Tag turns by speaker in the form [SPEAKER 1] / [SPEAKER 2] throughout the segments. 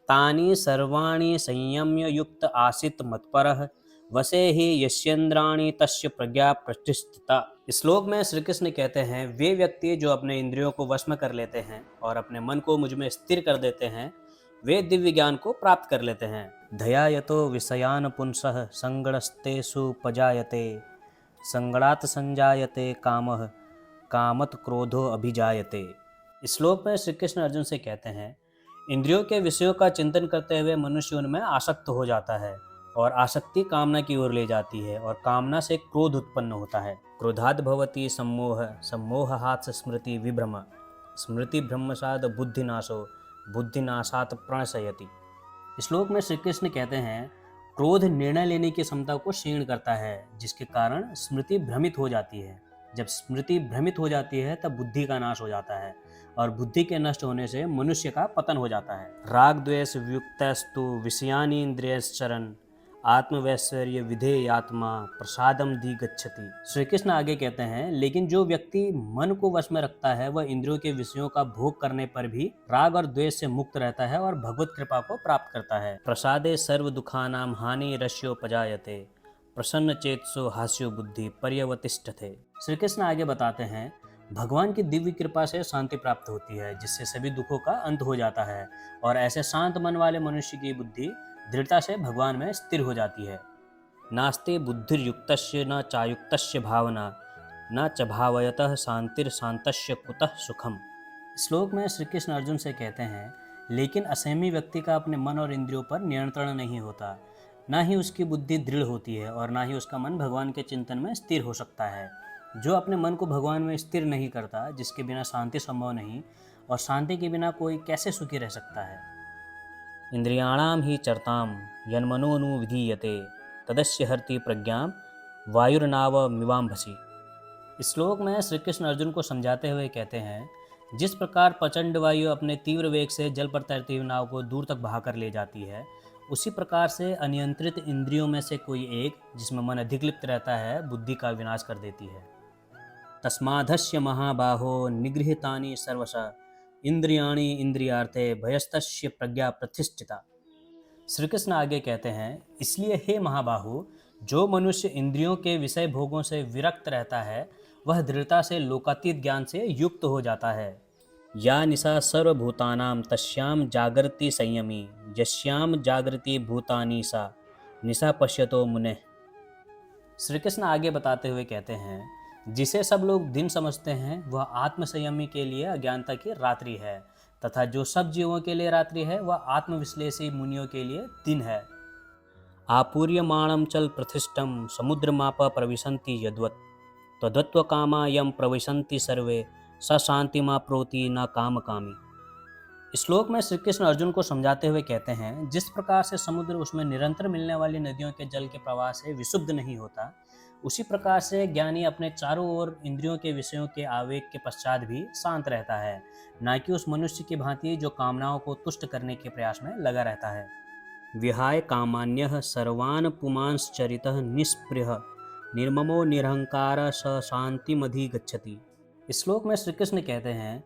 [SPEAKER 1] तानि सर्वाणि संयम्य युक्त आसीत् मत्परः वसे ही यस्येन्द्राणि तस्य प्रज्ञा प्रतिष्ठिता। इस श्लोक में श्री कृष्ण कहते हैं, वे व्यक्ति जो अपने इंद्रियों को वश में कर लेते हैं और अपने मन को मुझ में स्थिर कर देते हैं, वे दिव्य ज्ञान को प्राप्त कर लेते हैं। धयायतो विषयान पुंसः संगणस्तेषु पजायते संगणात् संजायते कामः कामत क्रोधो अभिजायते। इस श्लोक में श्री कृष्ण अर्जुन से कहते हैं, इंद्रियों के विषयों का चिंतन करते हुए मनुष्य उनमें आसक्त हो जाता है और आसक्ति कामना की ओर ले जाती है और कामना से क्रोध उत्पन्न होता है। क्रोधाद भवति सम्मोह सम्मोहात् स्मृति विभ्रम स्मृति भ्रमसाद बुद्धिनाशो बुद्धिनाशात प्रणशयति। इस श्लोक में श्री कृष्ण कहते हैं, क्रोध निर्णय लेने की क्षमता को क्षीण करता है, जिसके कारण स्मृति भ्रमित हो जाती है। जब स्मृति भ्रमित हो जाती है तब बुद्धि का नाश हो जाता है और बुद्धि के नष्ट होने से मनुष्य का पतन हो जाता है। राग द्वेष युक्तस्तु विषयानि इंद्रियश्चरन् आत्मवैश्वर्य विधेयात्मा प्रसादम धी गच्छति। श्री कृष्ण आगे कहते हैं, लेकिन जो व्यक्ति मन को वश में रखता है वह इंद्रियों के विषयों का भोग करने पर भी राग और द्वेष से मुक्त रहता है और भगवत कृपा को प्राप्त करता है। प्रसादे सर्व दुखानाम हानि रस्योपजायते प्रसन्न चेतसो हास्यो बुद्धि पर्यवतिष्ठते। श्री कृष्ण आगे बताते हैं, भगवान की दिव्य कृपा से शांति प्राप्त होती है, जिससे सभी दुखों का अंत हो जाता है और ऐसे शांत मन वाले मनुष्य की बुद्धि दृढ़ता से भगवान में स्थिर हो जाती है। नास्ते बुद्धिर्युक्तस्य न चायुक्तस्य भावना न च भावयतः शांतिर शांतस्य कुतः सुखम। श्लोक में श्री कृष्ण अर्जुन से कहते हैं, लेकिन असंयमी व्यक्ति का अपने मन और इंद्रियों पर नियंत्रण नहीं होता, ना ही उसकी बुद्धि दृढ़ होती है और ना ही उसका मन भगवान के चिंतन में स्थिर हो सकता है। जो अपने मन को भगवान में स्थिर नहीं करता, जिसके बिना शांति संभव नहीं, और शांति के बिना कोई कैसे सुखी रह सकता है। इंद्रियाणाम ही चरताम यन्मनोनु विधीयते तदस्य हरति प्रज्ञां वायुर्नाव मिवाम्भसी। इस श्लोक में श्री कृष्ण अर्जुन को समझाते हुए कहते हैं, जिस प्रकार प्रचंड वायु अपने तीव्र वेग से जल पर तैरती हुई नाव को दूर तक बहाकर ले जाती है, उसी प्रकार से अनियंत्रित इंद्रियों में से कोई एक, जिसमें मन अधिक लिप्त रहता है, बुद्धि का विनाश कर देती है। तस्माधस्य महाबाहो निगृहीतानि सर्वशः इंद्रियाणि इंद्रियार्थे भयस्तस्य प्रज्ञा प्रतिष्ठिता। श्री कृष्ण आगे कहते हैं, इसलिए हे महाबाहु, जो मनुष्य इंद्रियों के विषय भोगों से विरक्त रहता है वह दृढ़ता से लोकातीत ज्ञान से युक्त हो जाता है। या निशा सर्वभूतानां तस्याम जागृति संयमी यस्याम जागृति भूतानि सा निशा पश्यतो मुने। श्री कृष्ण आगे बताते हुए कहते हैं, जिसे सब लोग दिन समझते हैं वह आत्मसंयमी के लिए अज्ञानता की रात्रि है, तथा जो सब जीवों के लिए रात्रि है वह आत्मविश्लेषी मुनियों के लिए दिन है। आपूर्यमाणं चल प्रतिष्ठम समुद्रमाप प्रविशन्ति यद्वत् तद्वत्व कामा यम प्रविशन्ति सर्वे स शांतिमाप्नोति न काम कामी। इस श्लोक में श्री कृष्ण अर्जुन को समझाते हुए कहते हैं, जिस प्रकार से समुद्र उसमें निरंतर मिलने वाली नदियों के जल के प्रवाह से विशुद्ध नहीं होता, उसी प्रकार से ज्ञानी अपने चारों ओर इंद्रियों के विषयों के आवेग के पश्चात भी शांत रहता है, न कि उस मनुष्य की भांति जो कामनाओं को तुष्ट करने के प्रयास में लगा रहता है। विहाय कामान्यः सर्वान् पुमांश्चरितः निष्पृह निर्ममो निरहंकार स शांतिमधिगच्छति। इस श्लोक में श्री कृष्ण कहते हैं,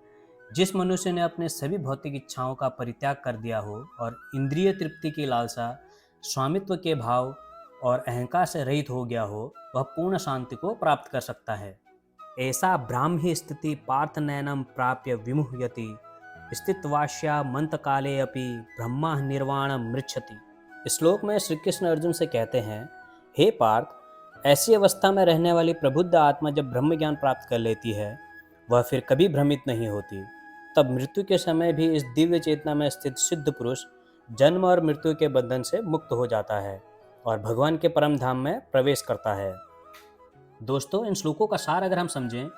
[SPEAKER 1] जिस मनुष्य ने अपने सभी भौतिक इच्छाओं का परित्याग कर दिया हो और इंद्रिय तृप्ति की लालसा, स्वामित्व के भाव और अहंकार से रहित हो गया हो, वह पूर्ण शांति को प्राप्त कर सकता है। ऐसा ब्राह्मी स्थिति पार्थ नयनम प्राप्य विमुह्यति स्थितवास्या मंतकाले अपि ब्रह्मा निर्वाण मृच्छति। इस श्लोक में श्री कृष्ण अर्जुन से कहते हैं, हे पार्थ, ऐसी अवस्था में रहने वाली प्रबुद्ध आत्मा जब ब्रह्म ज्ञान प्राप्त कर लेती है वह फिर कभी भ्रमित नहीं होती। तब मृत्यु के समय भी इस दिव्य चेतना में स्थित सिद्ध पुरुष जन्म और मृत्यु के बंधन से मुक्त हो जाता है और भगवान के परम धाम में प्रवेश करता है। दोस्तों, इन श्लोकों का सार अगर हम समझें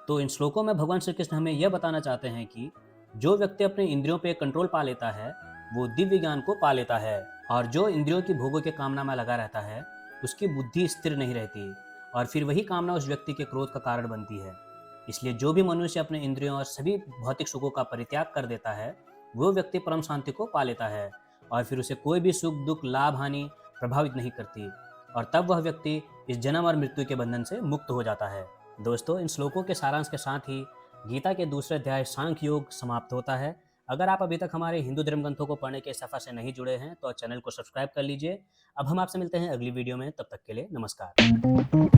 [SPEAKER 1] तो इन श्लोकों में भगवान श्री कृष्ण हमें यह बताना चाहते हैं कि जो व्यक्ति अपने इंद्रियों पर कंट्रोल पा लेता है वो दिव्य ज्ञान को पा लेता है, और जो इंद्रियों की भोगों के कामना में लगा रहता है उसकी बुद्धि स्थिर नहीं रहती और फिर वही कामना उस व्यक्ति के क्रोध का कारण बनती है। इसलिए जो भी मनुष्य अपने इंद्रियों और सभी भौतिक सुखों का परित्याग कर देता है वो व्यक्ति परम शांति को पा लेता है और फिर उसे कोई भी सुख दुख लाभ हानि प्रभावित नहीं करती, और तब वह व्यक्ति इस जन्म और मृत्यु के बंधन से मुक्त हो जाता है। दोस्तों, इन श्लोकों के सारांश के साथ ही गीता के दूसरे अध्याय सांख्य योग समाप्त होता है। अगर आप अभी तक हमारे हिंदू धर्म ग्रंथों को पढ़ने के सफ़र से नहीं जुड़े हैं तो चैनल को सब्सक्राइब कर लीजिए। अब हम आपसे मिलते हैं अगली वीडियो में, तब तक के लिए नमस्कार।